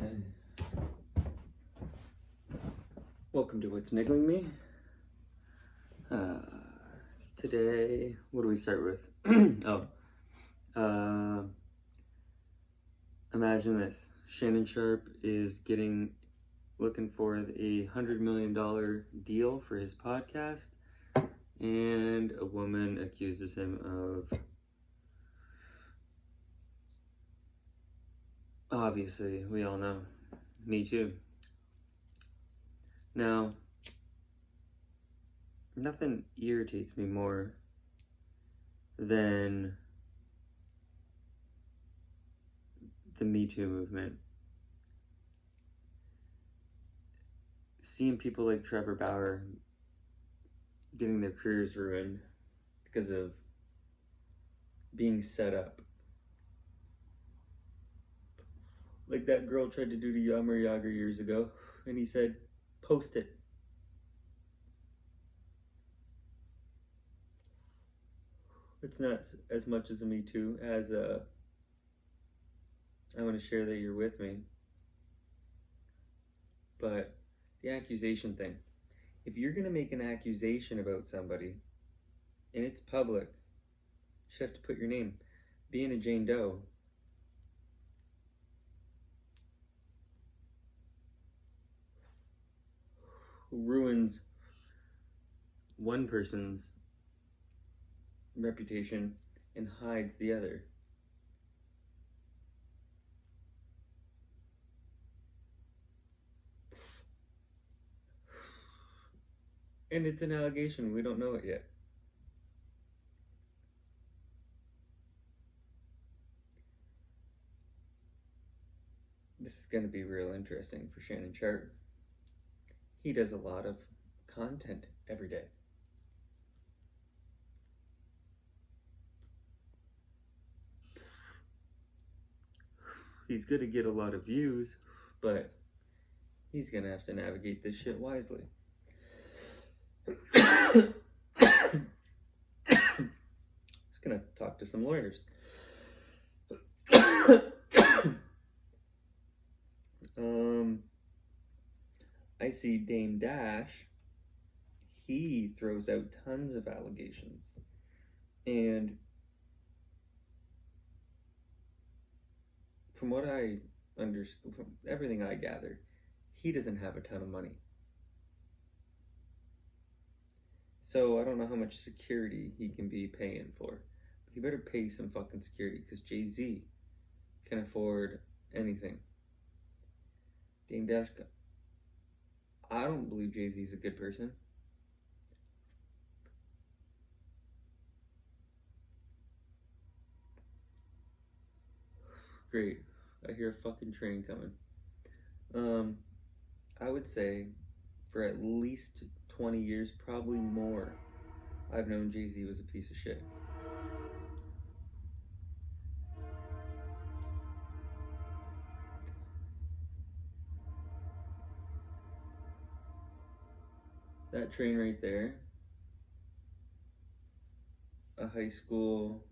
Okay. Welcome to What's Niggling Me. Today, what do we start with? Imagine this. Shannon Sharpe is looking for a $100 million deal for his podcast, and a woman accuses him of, obviously, we all know, Me Too. Now, nothing irritates me more than the Me Too movement. Seeing people like Trevor Bauer getting their careers ruined because of being set up. Like that girl tried to do to Yammer Yager years ago, and he said, post it. It's not as much as a Me Too as I want to share that you're with me. But the accusation thing. If you're going to make an accusation about somebody, and it's public, you should have to put your name. Being a Jane Doe, who ruins one person's reputation and hides the other. And it's an allegation, we don't know it yet. This is going to be real interesting for Shannon Sharpe. He does a lot of content every day. He's going to get a lot of views, but he's going to have to navigate this shit wisely. Just going to talk to some lawyers. I see Dame Dash. He throws out tons of allegations. And from what I understand, from everything I gather, he doesn't have a ton of money. So I don't know how much security he can be paying for. But he better pay some fucking security, because Jay-Z can afford anything. Dame Dash, I don't believe Jay-Z's a good person. Great. I hear a fucking train coming. I would say for at least 20 years, probably more, I've known Jay-Z was a piece of shit. That train right there, a high school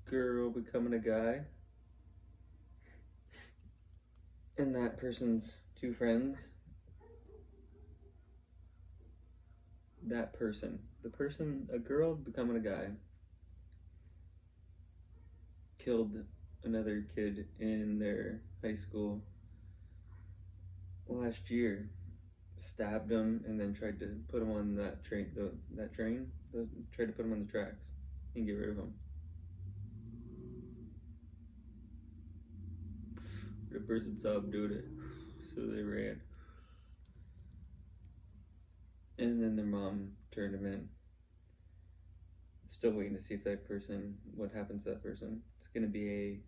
girl becoming a guy, and that person's two friends, a girl becoming a guy, killed another kid in their high school last year, stabbed him, and then tried to put him on that train, tried to put him on the tracks and get rid of him. The person saw him doing it, so they ran. And then their mom turned him in. Still waiting to see if what happens to that person. It's going to be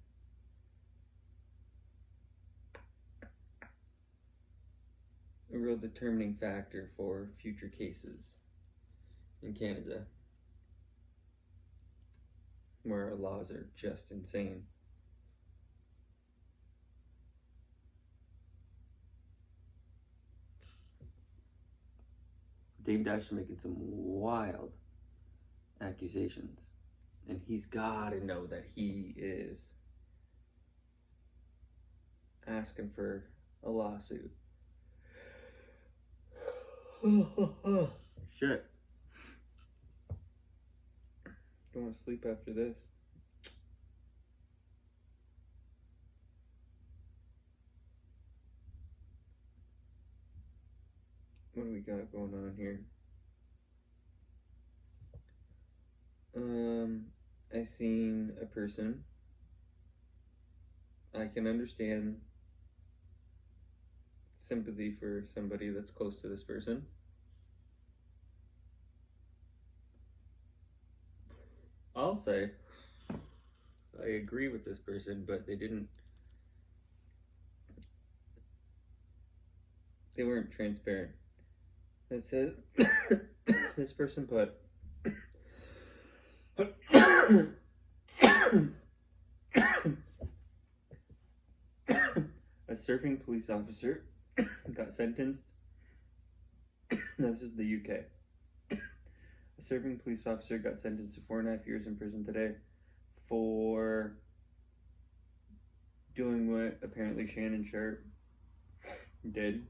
a real determining factor for future cases in Canada, where our laws are just insane. Dame Dash is making some wild accusations. And he's got to know that he is asking for a lawsuit. Shit. Don't want to sleep after this. What do we got going on here? I seen a person. I can understand sympathy for somebody that's close to this person. I'll say I agree with this person, but they weren't transparent. It says this person put a surfing police officer got sentenced. No, this is the UK. A surfing police officer got sentenced to 4.5 years in prison today for doing what apparently Shannon Sharpe did.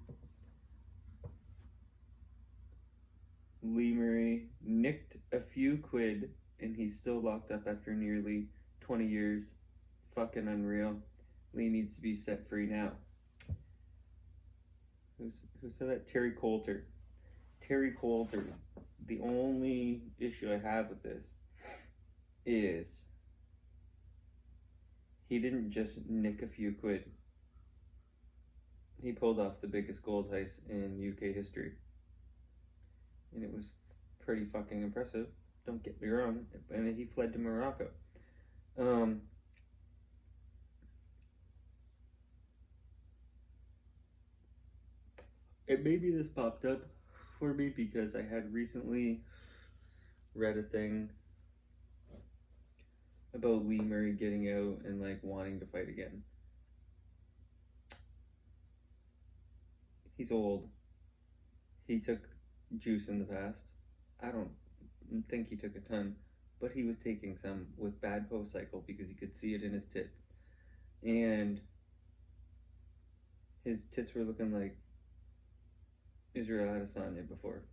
Lee Murray nicked a few quid and he's still locked up after nearly 20 years. Fucking unreal. Lee needs to be set free now. Who said that? Terry Coulter. Terry Coulter. The only issue I have with this is he didn't just nick a few quid. He pulled off the biggest gold heist in UK history. And it was pretty fucking impressive. Don't get me wrong. And he fled to Morocco. Maybe this popped up for me because I had recently read a thing about Lee Murray getting out and like wanting to fight again. He's old. He took juice in the past. I don't think he took a ton, but he was taking some with bad post cycle because you could see it in his tits. And his tits were looking like Israel Adesanya before.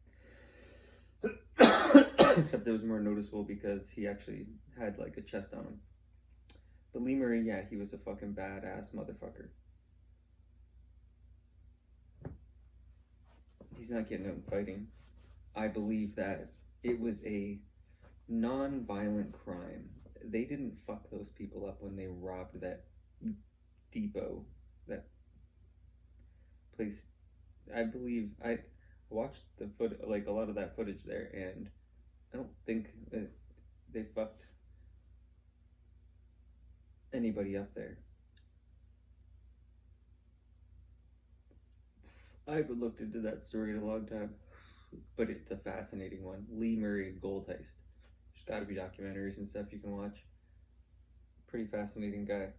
Except it was more noticeable because he actually had like a chest on him. But Lee Murray, yeah, he was a fucking badass motherfucker. He's not getting out and fighting. I believe that it was a non-violent crime. They didn't fuck those people up when they robbed that depot, that place. I believe I watched the like a lot of that footage there, and I don't think that they fucked anybody up there. I haven't looked into that story in a long time, but it's a fascinating one. Lee Murray gold heist. There's got to be documentaries and stuff you can watch. Pretty fascinating guy.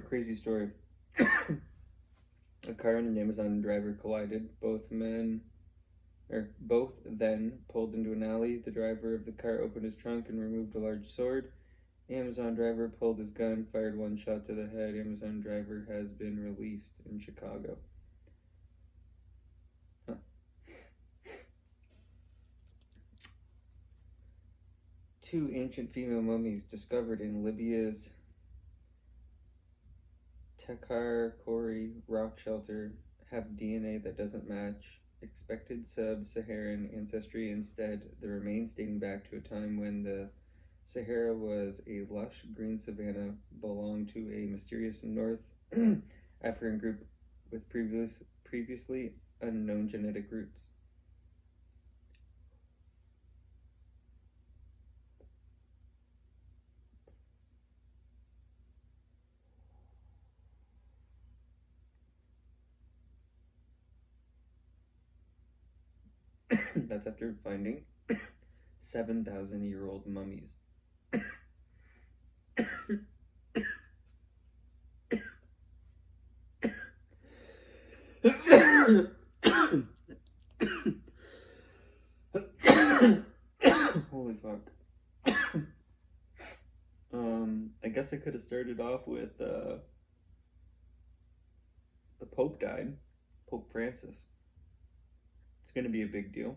Crazy story. A car and an Amazon driver collided. Both then pulled into an alley. The driver of the car opened his trunk and removed a large sword. Amazon driver pulled his gun, fired one shot to the head. Amazon driver has been released in Chicago. Huh. Two ancient female mummies discovered in Libya's Tekar Kori rock shelter have DNA that doesn't match expected sub-Saharan ancestry. Instead, the remains dating back to a time when the Sahara was a lush green savanna, belonged to a mysterious North African group with previously unknown genetic roots. That's after finding 7,000-year-old mummies. fuck. I guess I could have started off with the Pope died. Pope Francis. It's gonna be a big deal.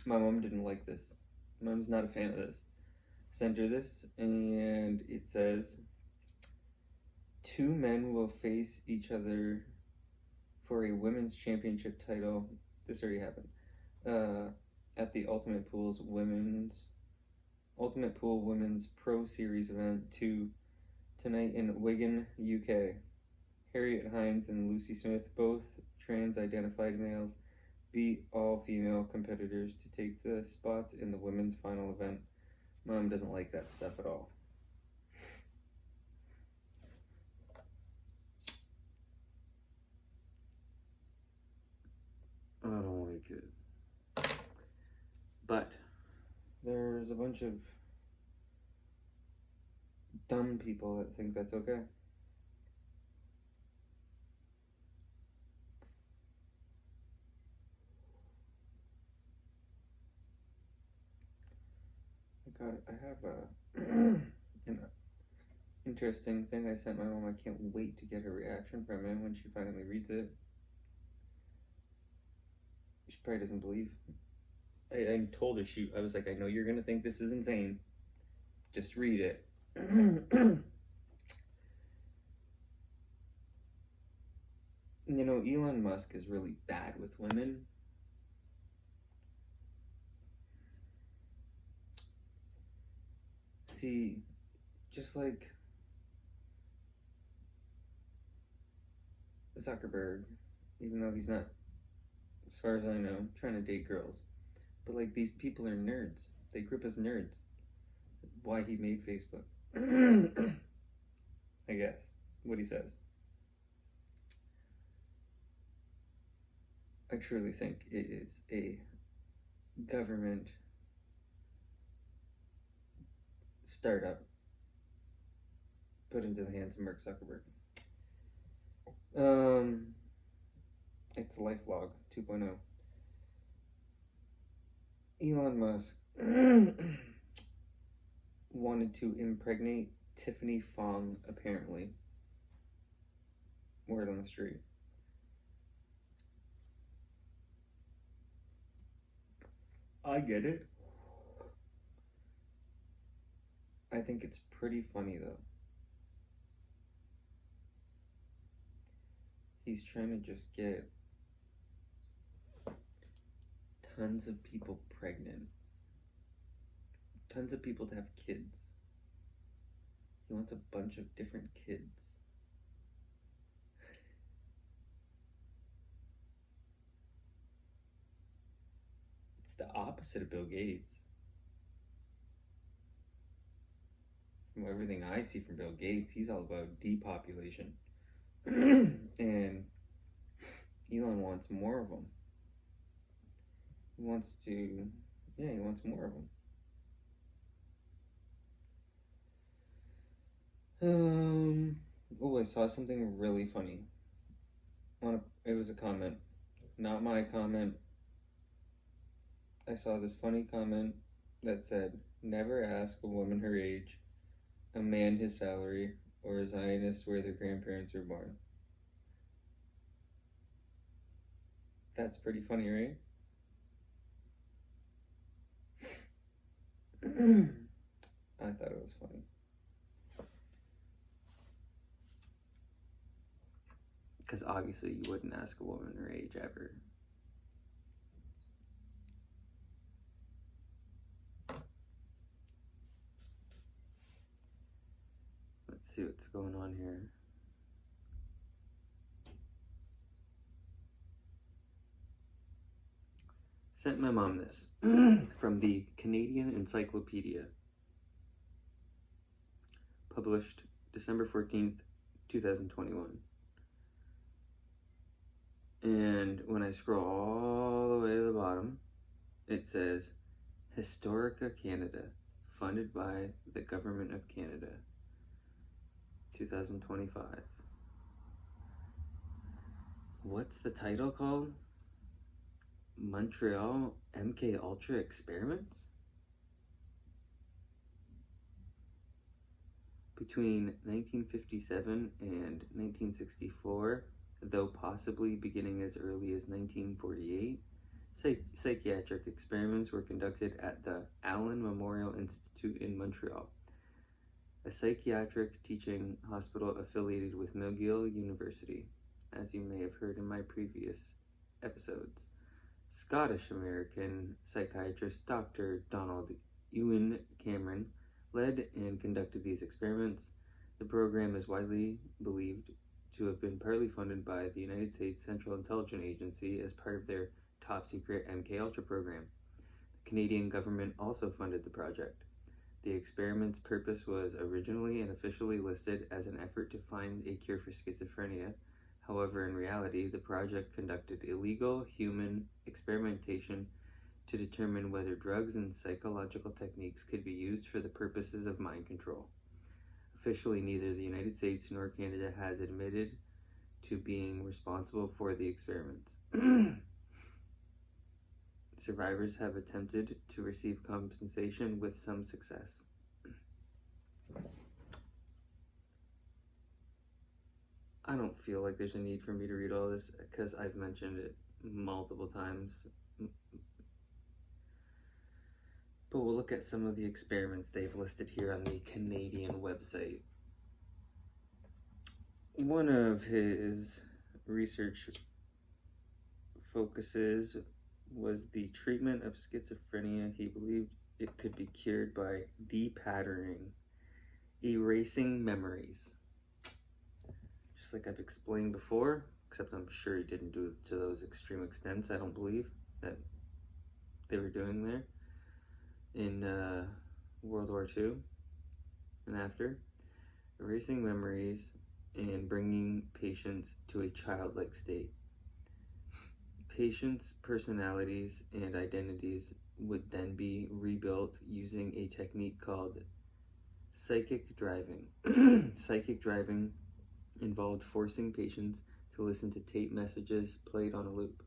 My mom didn't like this. My mom's not a fan of this. Sent her this, and it says, two men will face each other for a women's championship title. This already happened. At the Ultimate Pool Women's Pro Series event tonight in Wigan, UK. Harriet Hines and Lucy Smith, both trans-identified males, beat all female competitors to take the spots in the women's final event. Mom doesn't like that stuff at all. I don't like it. But there's a bunch of dumb people that think that's okay. I have an interesting thing I sent my mom. I can't wait to get her reaction from it when she finally reads it. She probably doesn't believe. I told her, I was like, I know you're gonna think this is insane. Just read it. You know, Elon Musk is really bad with women. See, just like Zuckerberg, even though he's not, as far as I know, trying to date girls. But like, these people are nerds. They grew up as nerds. Why he made Facebook. I guess. What he says. I truly think it is a government startup put into the hands of Mark Zuckerberg. It's LifeLog 2.0. Elon Musk wanted to impregnate Tiffany Fong, apparently. Word on the street. I get it. I think it's pretty funny, though. He's trying to just get tons of people pregnant. Tons of people to have kids. He wants a bunch of different kids. It's the opposite of Bill Gates. From everything I see from Bill Gates, he's all about depopulation. And Elon wants more of them. He wants more of them. I saw something really funny. It was a comment, not my comment. I saw this funny comment that said, never ask a woman her age, a man his salary, or a Zionist where their grandparents were born. That's pretty funny, right? I thought it was funny. Because obviously you wouldn't ask a woman her age ever. Let's see what's going on here. Sent my mom this from the Canadian Encyclopedia, published December 14th, 2021. And when I scroll all the way to the bottom, it says Historica Canada, funded by the Government of Canada, 2025. What's the title called? Montreal MK Ultra Experiments? Between 1957 and 1964, though possibly beginning as early as 1948, psychiatric experiments were conducted at the Allen Memorial Institute in Montreal, a psychiatric teaching hospital affiliated with McGill University, as you may have heard in my previous episodes. Scottish-American psychiatrist Dr. Donald Ewan Cameron led and conducted these experiments. The program is widely believed to have been partly funded by the United States Central Intelligence Agency as part of their top-secret MKUltra program. The Canadian government also funded the project. The experiment's purpose was originally and officially listed as an effort to find a cure for schizophrenia. However, in reality, the project conducted illegal human experimentation to determine whether drugs and psychological techniques could be used for the purposes of mind control. Officially, neither the United States nor Canada has admitted to being responsible for the experiments. Survivors have attempted to receive compensation with some success. I don't feel like there's a need for me to read all this because I've mentioned it multiple times. But we'll look at some of the experiments they've listed here on the Canadian website. One of his research focuses was the treatment of schizophrenia. He believed it could be cured by depatterning, erasing memories. Just like I've explained before, except I'm sure he didn't do it to those extreme extents. I don't believe that they were doing there in World War II and after. Erasing memories and bringing patients to a childlike state. Patients' personalities and identities would then be rebuilt using a technique called psychic driving. Psychic driving involved forcing patients to listen to tape messages played on a loop.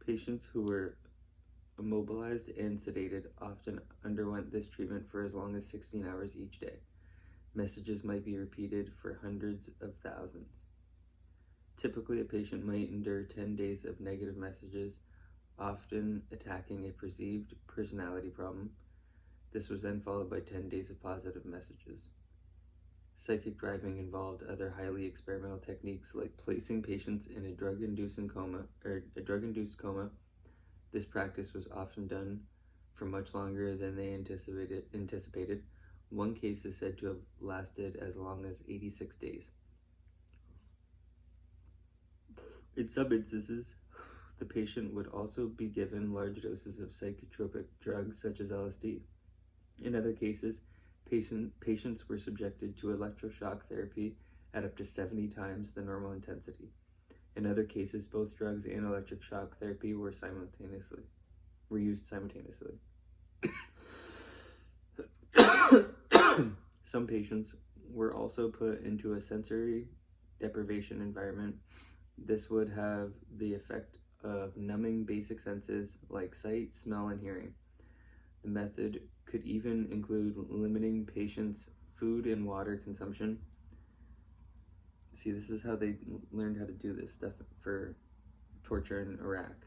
Patients who were immobilized and sedated often underwent this treatment for as long as 16 hours each day. Messages might be repeated for hundreds of thousands. Typically, a patient might endure 10 days of negative messages, often attacking a perceived personality problem. This was then followed by 10 days of positive messages. Psychic driving involved other highly experimental techniques like placing patients in a drug-induced coma. This practice was often done for much longer than they anticipated. One case is said to have lasted as long as 86 days. In some instances, the patient would also be given large doses of psychotropic drugs such as LSD. In other cases, patients were subjected to electroshock therapy at up to 70 times the normal intensity. In other cases, both drugs and electric shock therapy were used simultaneously. Some patients were also put into a sensory deprivation environment. This would have the effect of numbing basic senses like sight, smell, and hearing. The method could even include limiting patients' food and water consumption. See, this is how they learned how to do this stuff for torture in Iraq.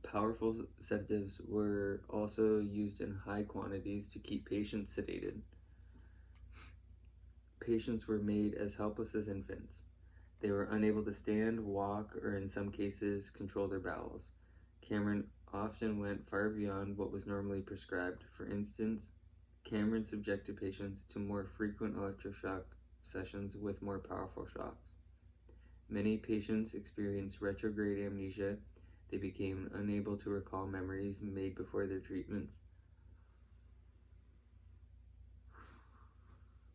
Powerful sedatives were also used in high quantities to keep patients sedated. Patients were made as helpless as infants. They were unable to stand, walk, or in some cases, control their bowels. Cameron often went far beyond what was normally prescribed. For instance, Cameron subjected patients to more frequent electroshock sessions with more powerful shocks. Many patients experienced retrograde amnesia. They became unable to recall memories made before their treatments.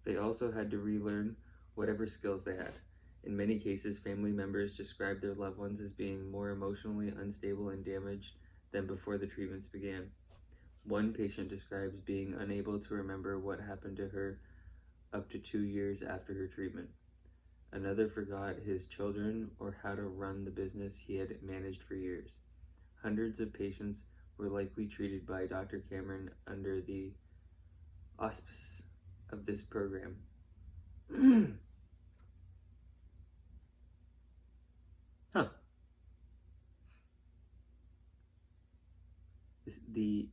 They also had to relearn whatever skills they had. In many cases, family members described their loved ones as being more emotionally unstable and damaged than before the treatments began. One patient describes being unable to remember what happened to her up to 2 years after her treatment. Another forgot his children or how to run the business he had managed for years. Hundreds of patients were likely treated by Dr. Cameron under the auspices of this program. Huh. The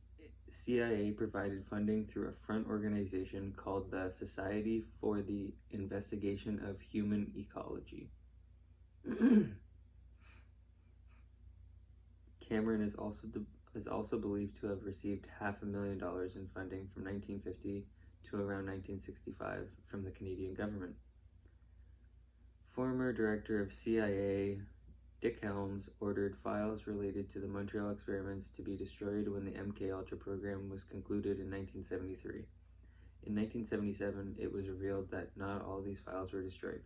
CIA provided funding through a front organization called the Society for the Investigation of Human Ecology. Cameron is also believed to have received $500,000 in funding from 1950 to around 1965 from the Canadian government. Former director of CIA Dick Helms ordered files related to the Montreal experiments to be destroyed when the MKUltra program was concluded in 1973. In 1977, it was revealed that not all these files were destroyed.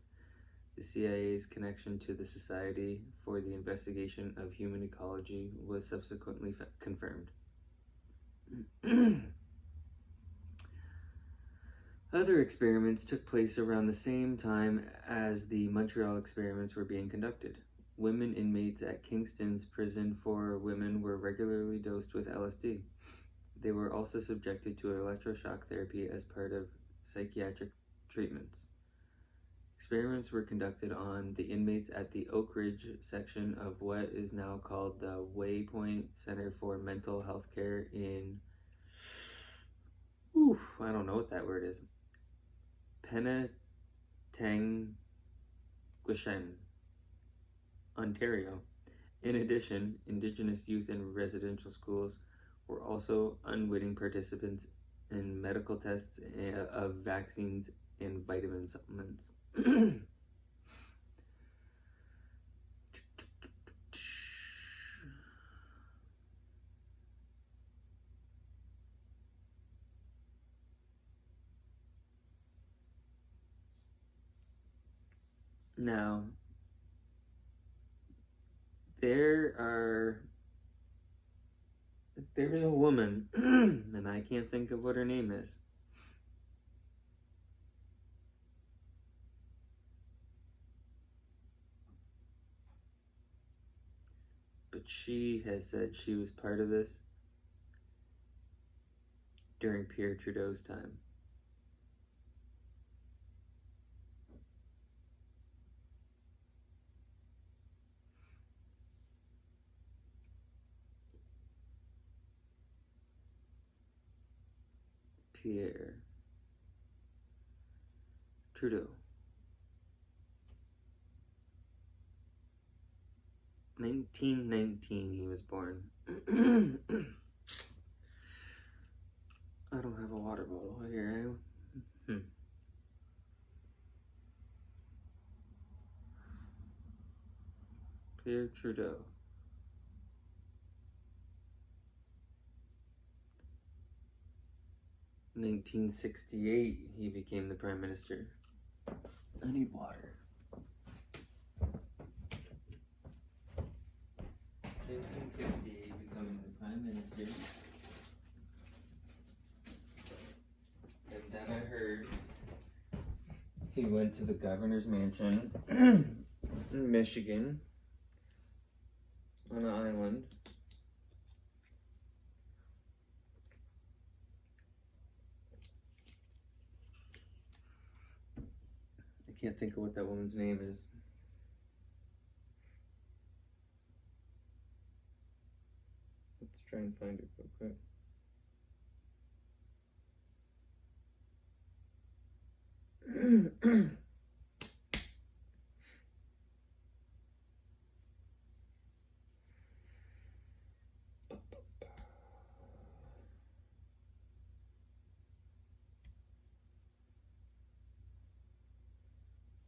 The CIA's connection to the Society for the Investigation of Human Ecology was subsequently confirmed. Other experiments took place around the same time as the Montreal experiments were being conducted. Women inmates at Kingston's prison for women were regularly dosed with LSD. They were also subjected to electroshock therapy as part of psychiatric treatments. Experiments were conducted on the inmates at the Oak Ridge section of what is now called the Waypoint Center for Mental Health Care in, I don't know what that word is, Penetanguishene, Ontario. In addition, Indigenous youth in residential schools were also unwitting participants in medical tests of vaccines and vitamin supplements. Now, there's a woman, and I can't think of what her name is. But she has said she was part of this during Pierre Trudeau's time. Pierre Trudeau. 1919 he was born. I don't have a water bottle here. Pierre Trudeau. In 1968 he became the Prime Minister. I need water. 1968 becoming the Prime Minister. And then I heard he went to the governor's mansion in Michigan on an island. I can't think of what that woman's name is. Let's try and find it real quick.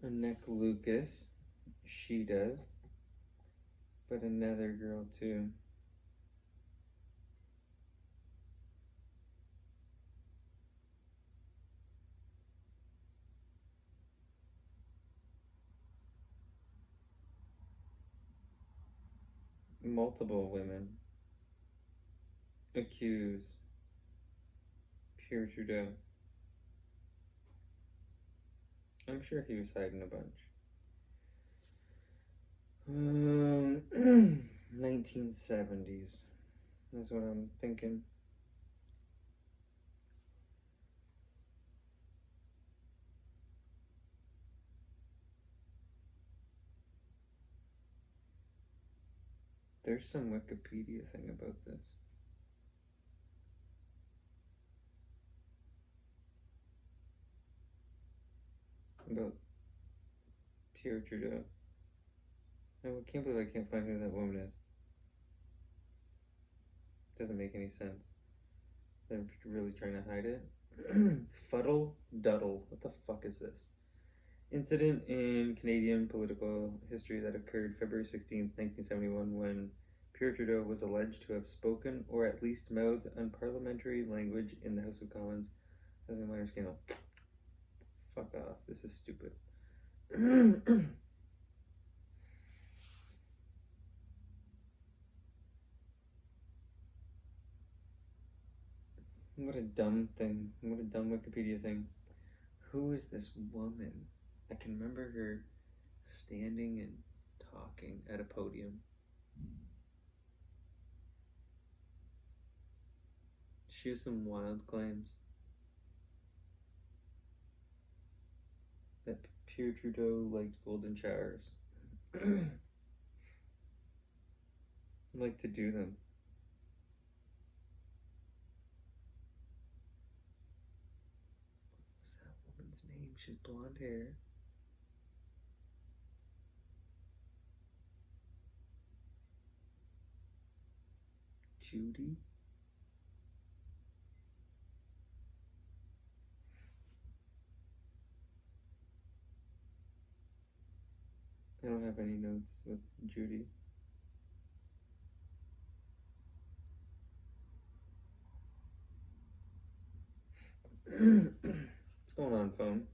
Annette Lucas, she does, but another girl too. multiple women accuse Pierre Trudeau. I'm sure he was hiding a bunch. 1970s. That's what I'm thinking. There's some Wikipedia thing about this. About Pierre Trudeau. I can't believe I can't find who that woman is. Doesn't make any sense. They're really trying to hide it. Fuddle Duddle. What the fuck is this? Incident in Canadian political history that occurred February 16th, 1971, when Pierre Trudeau was alleged to have spoken or at least mouthed unparliamentary language in the House of Commons as a minor scandal. Fuck off. This is stupid. What a dumb thing. What a dumb Wikipedia thing. Who is this woman? I can remember her standing and talking at a podium. She has some wild claims that Pierre Trudeau liked golden showers. Like to do them. What's that woman's name? She has blonde hair. Judy? I don't have any notes with Judy. What's going on, phone?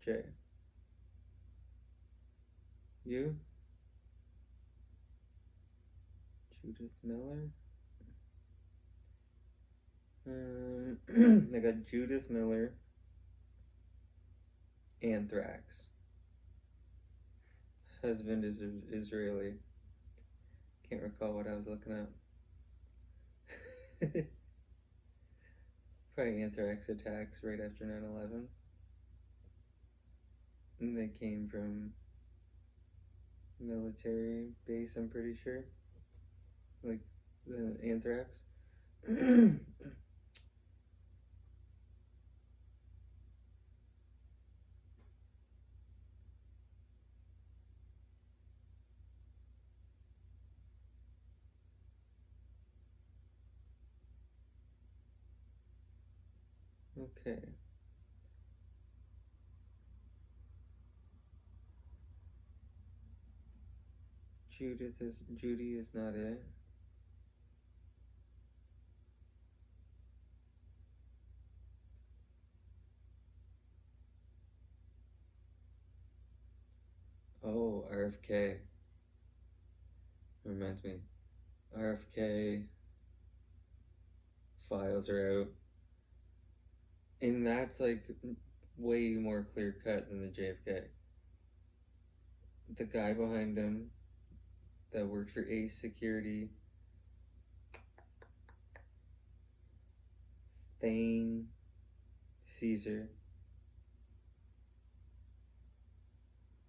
Jay. You? Judith Miller? I got Judith Miller. Anthrax. Husband is Israeli. Can't recall what I was looking at. Probably anthrax attacks right after 9/11. And they came from military base, I'm pretty sure. Like the anthrax. Okay. Judy is not it. Oh, RFK. Reminds me. RFK files are out. And that's like way more clear cut than the JFK. The guy behind him that worked for Ace Security, Thane Caesar,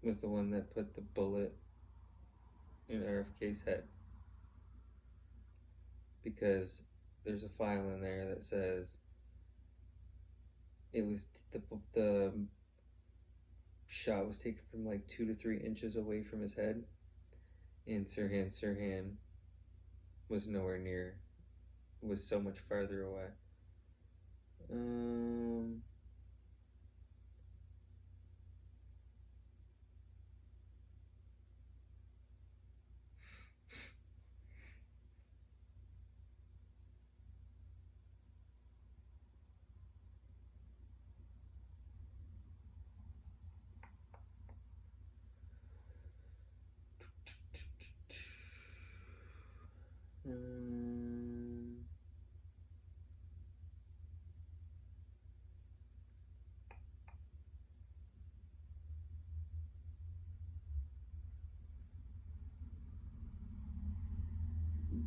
was the one that put the bullet in RFK's head. Because there's a file in there that says it was the shot was taken from like 2 to 3 inches away from his head, and Sirhan was nowhere near, was so much farther away.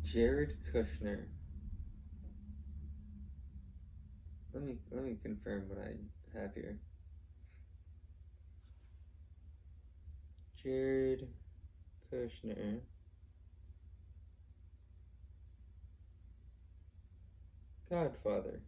Jared Kushner. Let me confirm what I have here. Jared Kushner. Godfather.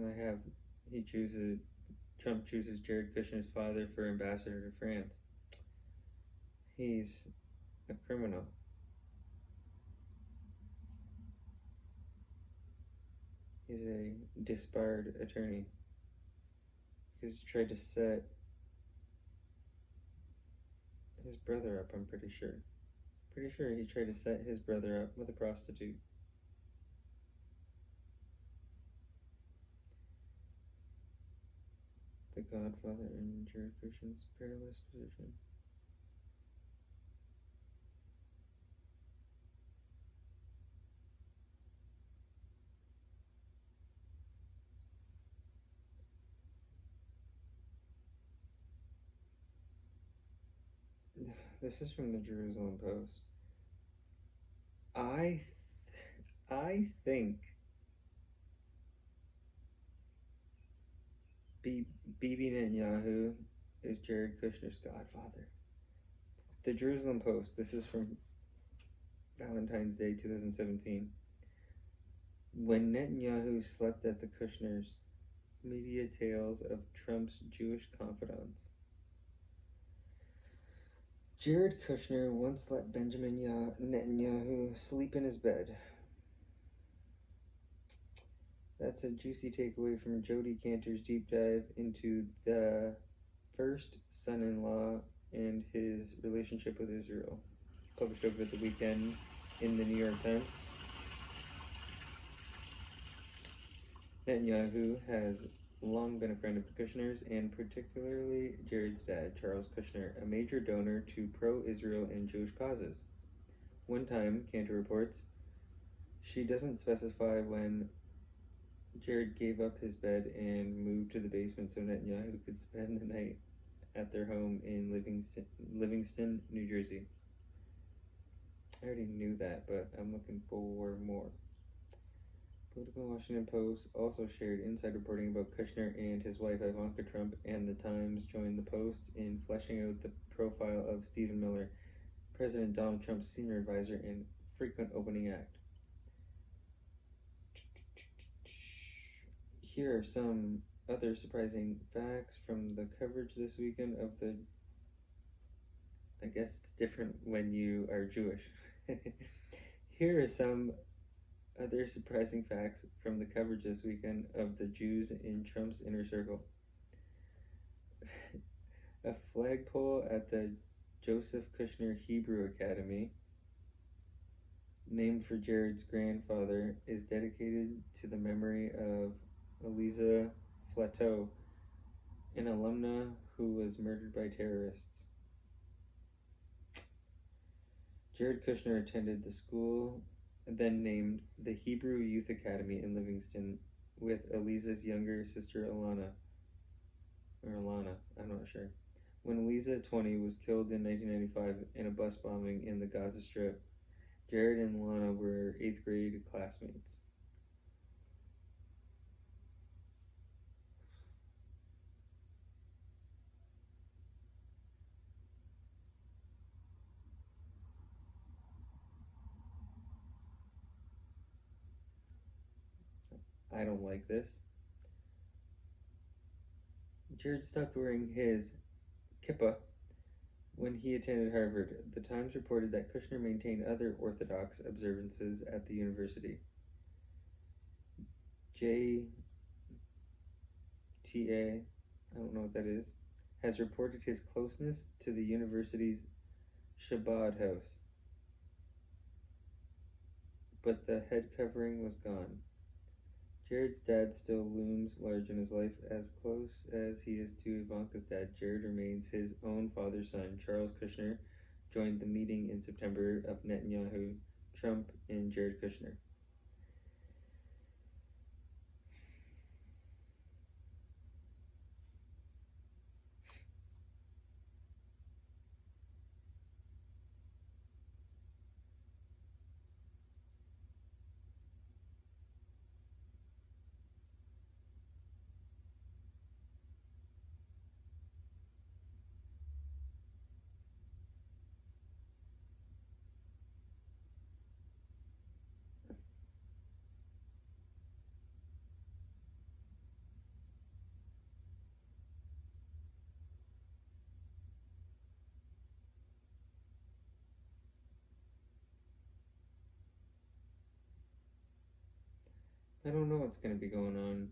I have Trump chooses Jared Kushner's father for ambassador to France. He's a criminal. He's a disbarred attorney. He's tried to set his brother up, I'm pretty sure. Pretty sure he tried to set his brother up with a prostitute. The Godfather in Jared Kushner's perilous position. This is from the Jerusalem Post. I think Bibi Netanyahu is Jared Kushner's godfather. The Jerusalem Post. This is from Valentine's Day 2017. When Netanyahu slept at the Kushners, media tales of Trump's Jewish confidants. Jared Kushner once let Benjamin Netanyahu sleep in his bed. That's a juicy takeaway from Jody Cantor's deep dive into the first son-in-law and his relationship with Israel, published over the weekend in the New York Times. Netanyahu has long been a friend of the Kushners, and particularly Jared's dad, Charles Kushner, a major donor to pro-Israel and Jewish causes. One time, Cantor reports, she doesn't specify when Jared gave up his bed and moved to the basement so Netanyahu could spend the night at their home in Livingston, New Jersey. I already knew that, but I'm looking for more. Political Washington Post also shared inside reporting about Kushner and his wife Ivanka Trump, and the Times joined the Post in fleshing out the profile of Stephen Miller, President Donald Trump's senior advisor and frequent opening act. Here are some other surprising facts from the coverage this weekend of the... I guess it's different when you are Jewish. Here are some other surprising facts from the coverage this weekend of the Jews in Trump's inner circle. A flagpole at the Joseph Kushner Hebrew Academy, named for Jared's grandfather, is dedicated to the memory of Eliza Flateau, an alumna who was murdered by terrorists. Jared Kushner attended the school then named the Hebrew Youth Academy in Livingston with Eliza's younger sister Alana, I'm not sure. When Eliza, 20, was killed in 1995 in a bus bombing in the Gaza Strip, Jared and Lana were 8th grade classmates. I don't like this. Jared stopped wearing his kippah when he attended Harvard. The Times reported that Kushner maintained other Orthodox observances at the university. JTA, I don't know what that is, has reported his closeness to the university's Chabad house, but the head covering was gone. Jared's dad still looms large in his life. As close as he is to Ivanka's dad, Jared remains his own father's son. Charles Kushner, joined the meeting in September of Netanyahu, Trump, and Jared Kushner. I don't know what's going to be going on.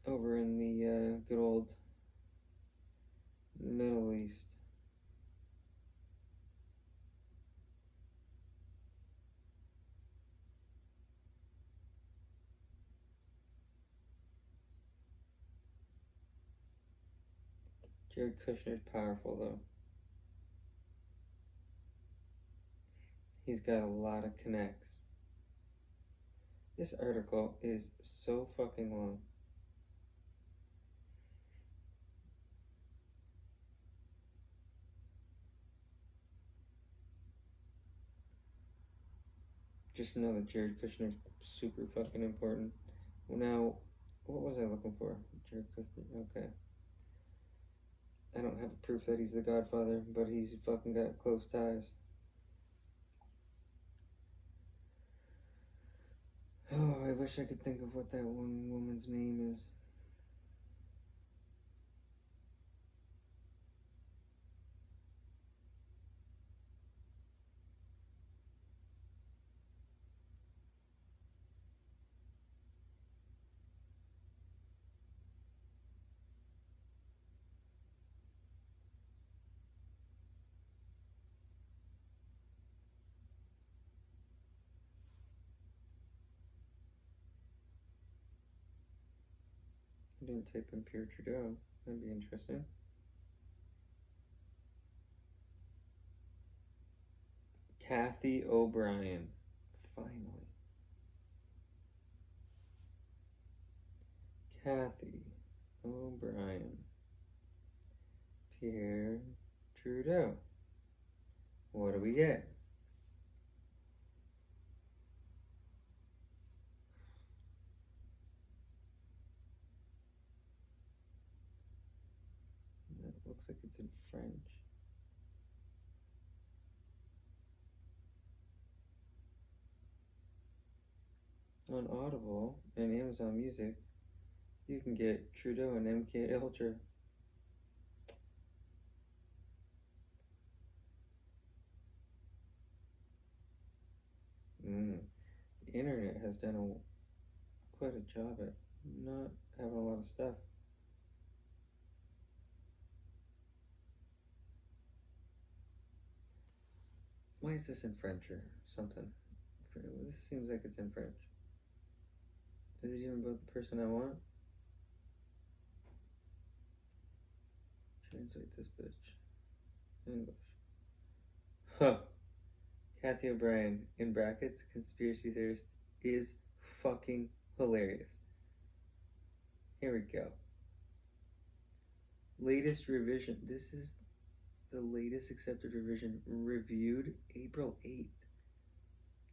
Over in the good old Middle East. Jared Kushner's powerful, though. He's got a lot of connects. This article is so fucking long. Just know that Jared Kushner's super fucking important. Well, now, what was I looking for? Jared Kushner, okay. I don't have proof that he's the Godfather, but he's fucking got close ties. Oh, I wish I could think of what that one woman's name is. I didn't type in Pierre Trudeau. That'd be interesting. Cathy O'Brien. Finally. Cathy O'Brien. Pierre Trudeau. What do we get? That looks like it's in French. On Audible and Amazon Music, you can get Trudeau and MK Ultra. The internet has done quite a job at not having a lot of stuff. Why is this in French or something? This seems like it's in French. Is it even about the person I want? Translate this bitch. English. Huh. Cathy O'Brien, in brackets, conspiracy theorist, is fucking hilarious. Here we go. Latest revision. This is the latest accepted revision, reviewed April 8th.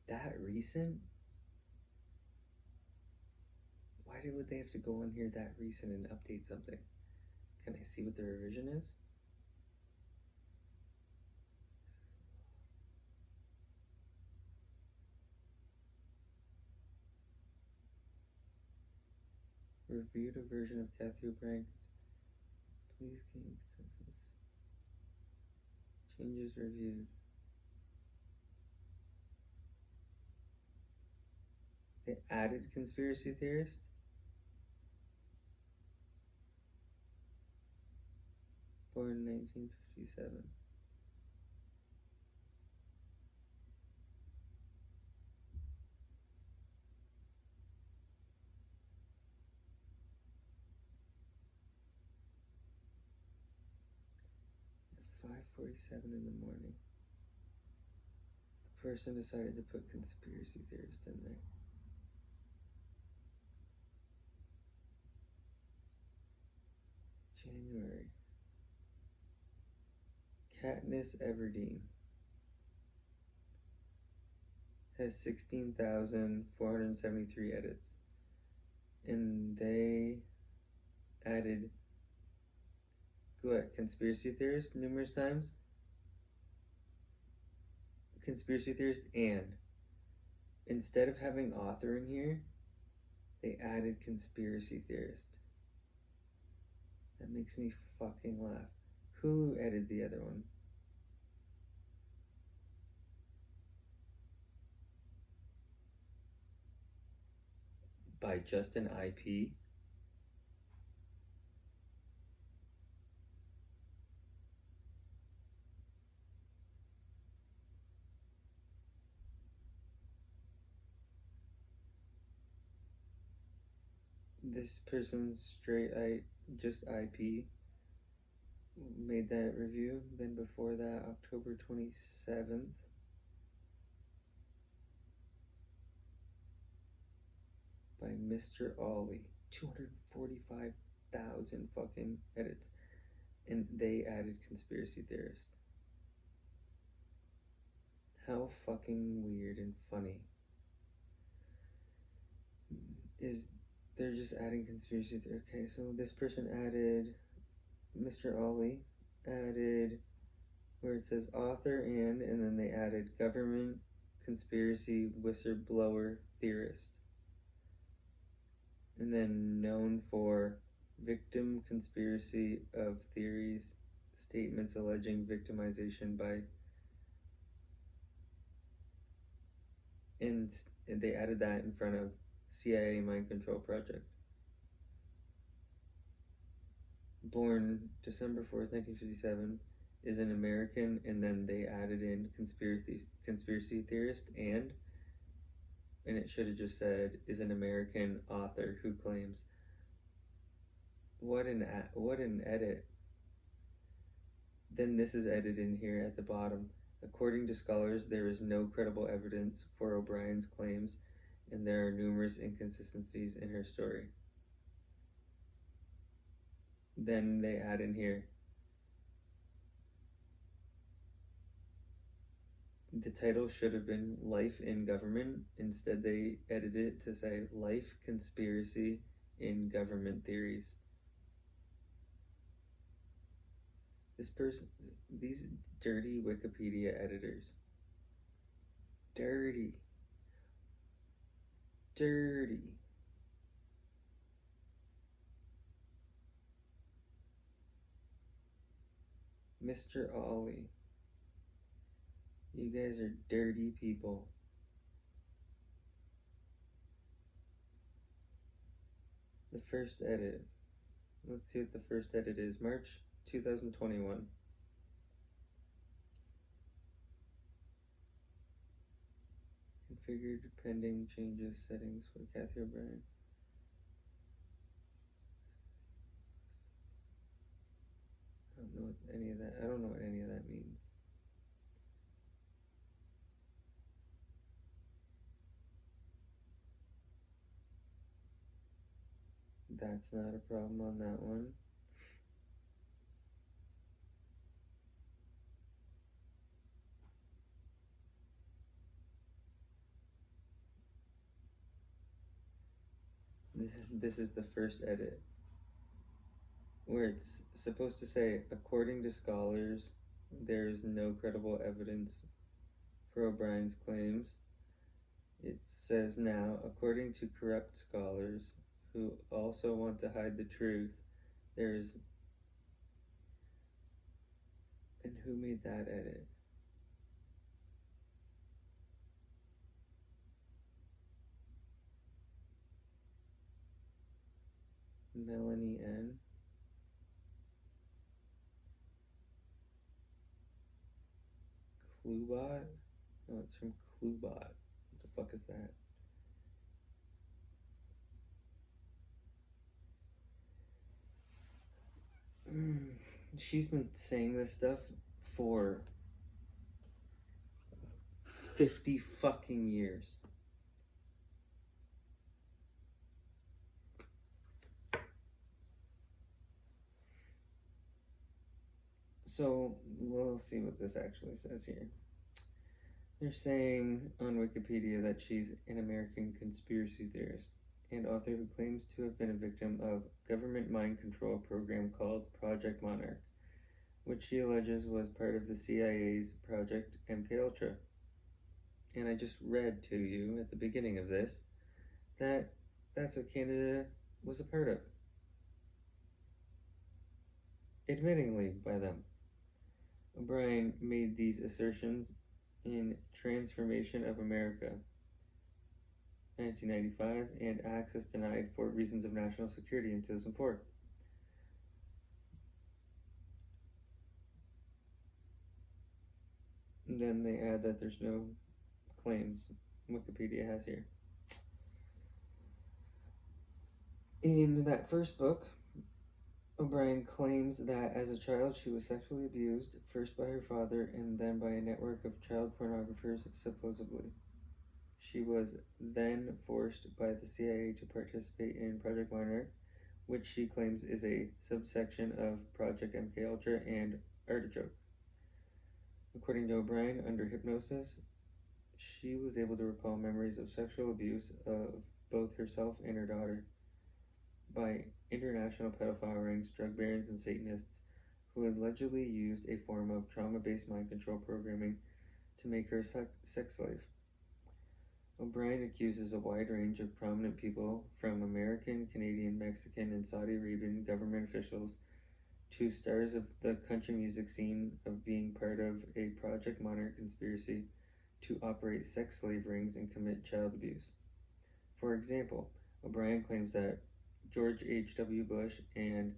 That recent? Why would they have to go in here that recent and update something? Can I see what the revision is? Reviewed a version of Cathy O'Brien. Please gain consensus. Changes reviewed. They added conspiracy theorist? Born in 1957. 1:47 in the morning. The person decided to put conspiracy theorist in there. January. Katniss Everdeen has 16,473 edits. And they added conspiracy theorist numerous times. Conspiracy theorist, and instead of having author in here, they added conspiracy theorist. That makes me fucking laugh. Who edited the other one? By Justin IP. This person's just IP made that review. Then before that, October 27th. By Mr. Ollie. 245,000 fucking edits. And they added conspiracy theorist. How fucking weird and funny they're just adding conspiracy theory. Okay, so this person added, Mr. Ollie added where it says author and then they added government conspiracy whistleblower theorist. And then known for victim conspiracy of theories, statements alleging victimization by, and they added that in front of CIA mind control project. Born December 4th, 1957, is an American, and then they added in conspiracy theorist and it should have just said is an American author who claims. What an edit. Then this is edited in here at the bottom. According to scholars, there is no credible evidence for O'Brien's claims, and there are numerous inconsistencies in her story. Then they add in here, the title should have been Life in Government. Instead, they edited it to say Life Conspiracy in Government Theories. These dirty Wikipedia editors. Dirty. Mr. Ollie. You guys are dirty people. The first edit. Let's see what the first edit is. March 2021. Configured pending changes settings for Kathy O'Brien. I don't know what any of that means. That's not a problem on that one. This is the first edit, where it's supposed to say, according to scholars, there is no credible evidence for O'Brien's claims. It says now, according to corrupt scholars who also want to hide the truth, there is. And who made that edit? Melanie N. Cluebot? Oh, it's from Cluebot. What the fuck is that? She's been saying this stuff for 50 fucking years. So, we'll see what this actually says here. They're saying on Wikipedia that she's an American conspiracy theorist and author who claims to have been a victim of government mind control program called Project Monarch, which she alleges was part of the CIA's Project MKUltra. And I just read to you at the beginning of this that that's what Canada was a part of. Admittingly by them. O'Brien made these assertions in Transformation of America, 1995, and access denied for reasons of national security in 2004. And then they add that there's no claims Wikipedia has here. In that first book, O'Brien claims that as a child she was sexually abused, first by her father and then by a network of child pornographers, supposedly. She was then forced by the CIA to participate in Project Monarch, which she claims is a subsection of Project MKUltra and Artichoke. According to O'Brien, under hypnosis, she was able to recall memories of sexual abuse of both herself and her daughter by international pedophile rings, drug barons, and Satanists who allegedly used a form of trauma-based mind control programming to make her a sex slave. O'Brien accuses a wide range of prominent people, from American, Canadian, Mexican, and Saudi Arabian government officials to stars of the country music scene, of being part of a Project Monarch conspiracy to operate sex slave rings and commit child abuse. For example, O'Brien claims that George H.W. Bush and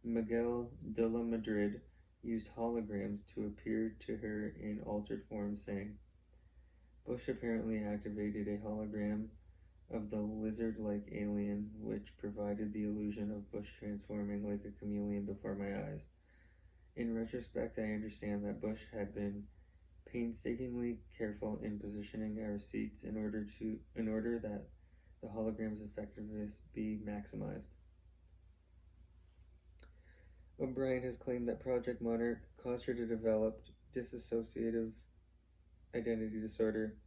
Miguel de la Madrid used holograms to appear to her in altered form, saying, Bush apparently activated a hologram of the lizard-like alien, which provided the illusion of Bush transforming like a chameleon before my eyes. In retrospect, I understand that Bush had been painstakingly careful in positioning our seats in order that the hologram's effectiveness be maximized. O'Brien has claimed that Project Monarch caused her to develop dissociative identity disorder,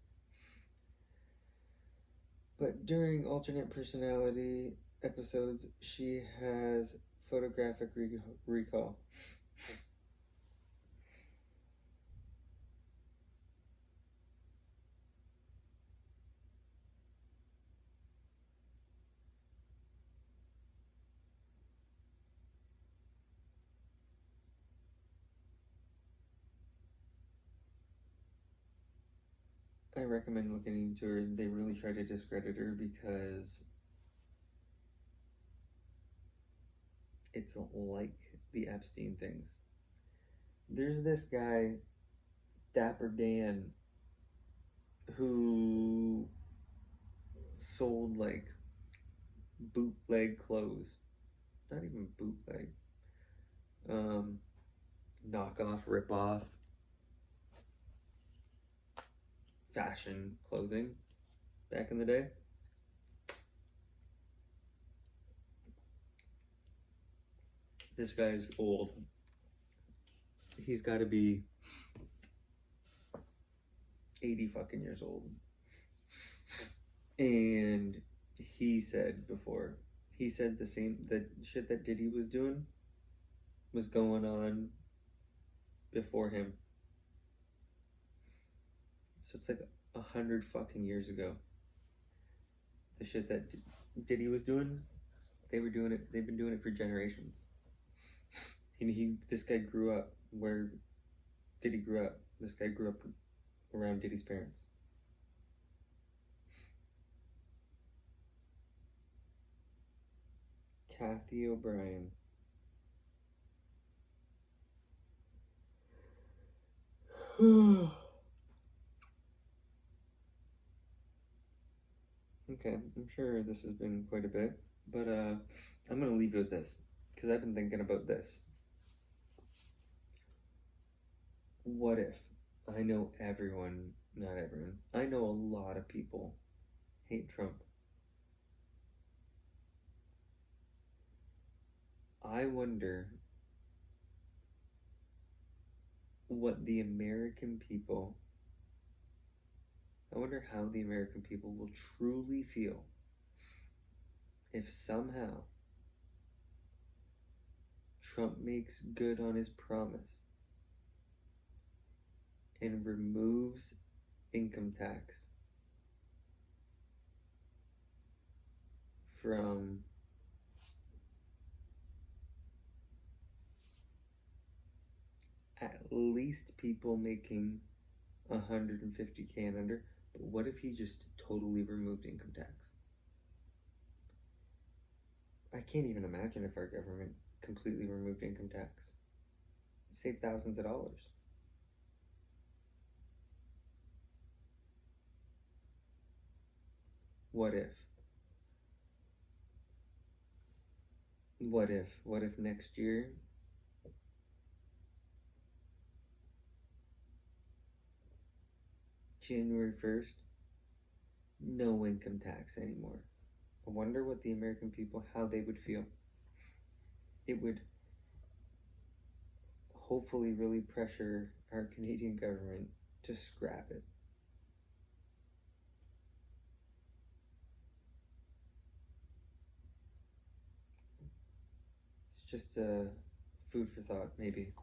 but during alternate personality episodes, she has photographic recall. I recommend looking into her. They really try to discredit her because it's like the Epstein things. There's this guy, Dapper Dan, who sold like bootleg clothes. Not even bootleg. Knockoff, rip-off fashion clothing back in the day. This guy's old. He's got to be 80 fucking years old. And he said the shit that Diddy was doing was going on before him. So it's like 100 fucking years ago. The shit that Diddy was doing, they've been doing it for generations. This guy grew up where Diddy grew up. This guy grew up around Diddy's parents. Kathy O'Brien. Okay, I'm sure this has been quite a bit, but I'm going to leave you with this, because I've been thinking about this. What if? I know everyone, not everyone, I know a lot of people hate Trump. I wonder what the American people, I wonder how the American people will truly feel if somehow Trump makes good on his promise and removes income tax from at least people making 150K and under. But what if he just totally removed income tax? I can't even imagine if our government completely removed income tax. Save thousands of dollars. What if? What if? What if next year January 1st, no income tax anymore? I wonder what the American people, how they would feel. It would hopefully really pressure our Canadian government to scrap it. It's just food for thought, maybe.